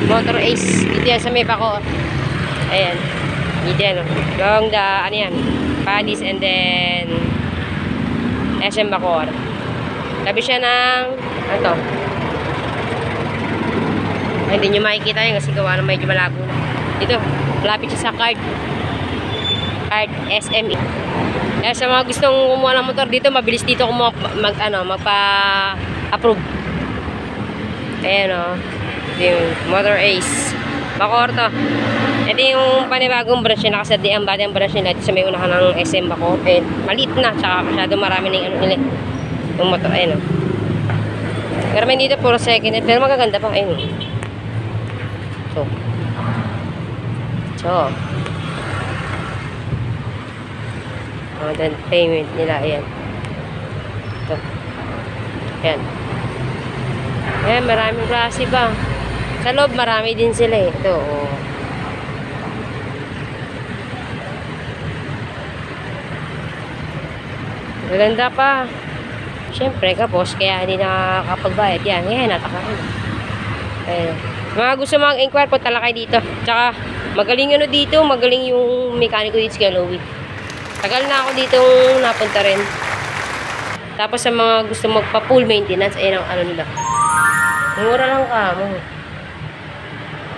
Motor Ace. Dito yan sa may Bacoor. Ayan. Dito yan. Long the, ano yan, Padis and then SM Bacoor. Tabi siya ng, ano to? Ay, hindi nyo makikita yun kasi gawa na medyo malabo na. Dito, malapit siya sa card. Card SME. Kaya sa mga gustong kumuha ng motor dito, mabilis dito kumuha, magpa-approve. Ayan o. Yung Motor Ace. Bacoor to. Ito yung panibagong branch nila kasi ang batang branch nila sa may unahan ng SM Bacoor. Eh, maliit na. Tsaka masyado marami na yung ano nila. Yung motor. Ayan o. Pero may dito puro second hand. Pero magaganda pa. Ayun. So. Down payment nila. Ayan. Ito. Ayan. Ayan. Maraming klase pa. Sa loob marami din sila eh. Ito. Oh. Maganda pa. Siyempre, kapos, kaya hindi nakakapagbayad. Yan, ngayon, natakarin. Ayan. Mga gusto mag-inquire po talaga kayo dito. Tsaka, magaling ano dito, magaling yung mekaniko dito sa Louie. Tagal na ako dito napunta rin. Tapos sa mga gusto magpa-full maintenance, ayan ang ano nila. Mura lang ka mo.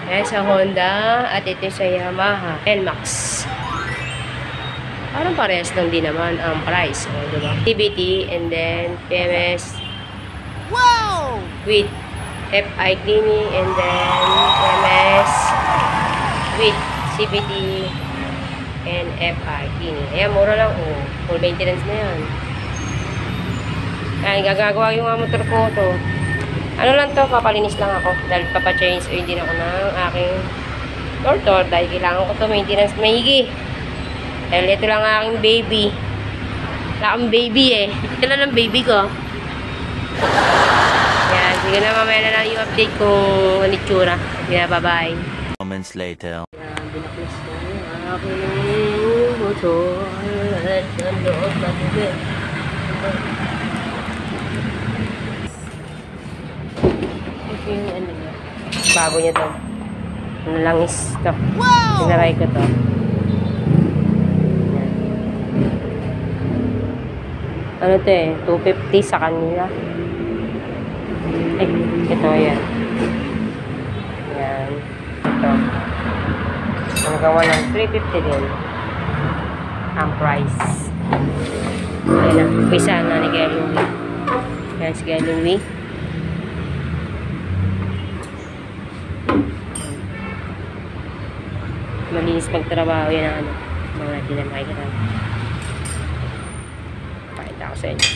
Ayan sa Honda, at ito sa Yamaha. NMAX. Parang parehas lang din naman ang price. O, diba? CBT and then PMS. Wow! With FI cleaning and then PMS with CBT and FI cleaning. Ayan, mura lang. Oh, full maintenance na yan. Ayan, gagagawa yung motor ko to. Ano lang to, papalinis lang ako. Dahil papachange oil din ako ng aking tortor. Dahil kailangan ko to maintenance maigi. Dahil ito lang aking baby. Wala akong baby eh. Ito lang ang baby ko. Yan. Sige na, mamaya na lang yung update kung ano itsura. Sige na, bye-bye. Moments later. Yan, binaklas ko yung aking motor. At ang loob na bubi. Ito yung ano niya. Bago niya to. Ano lang is to. Wow! Sinaray ko to. Ano to eh, 250 sa kanila. Eh, ito yan. Yan. Ito. Ang gawa ng 350 din. Ang price. Ayan na. Pisa na ni Kuya Louie. Yan si Kuya Louie. Malinis magtrabaho yan ang ano. Mga natin na makikita. Pakita ko sa inyo.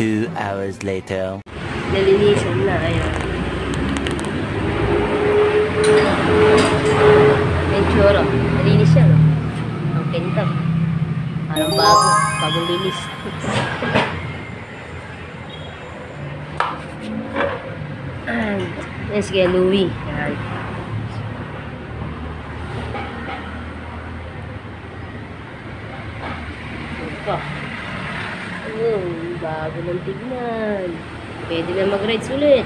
2 hours later. Nalinisan na, ayun. Ventura, nalinis siya, no? Ang kintab. Parang bago, bagong linis. Yan si Kuya Louie. Yan. Ito. Bago ng tignan. Pwede na mag-rides ulit.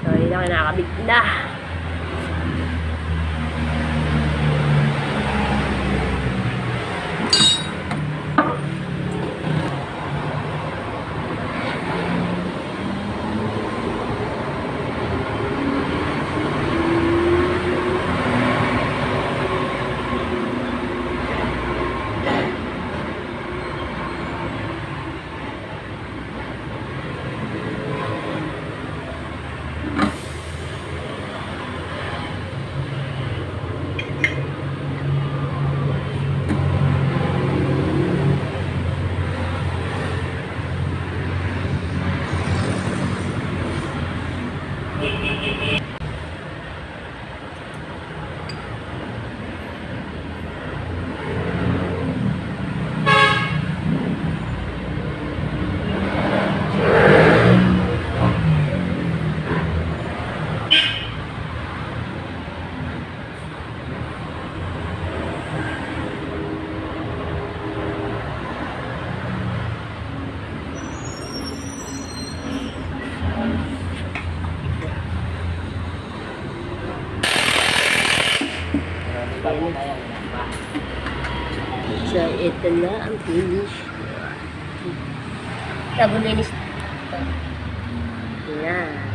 So, yun na, nakakabit na. Ito na ang finish. Sabon linis. Yan.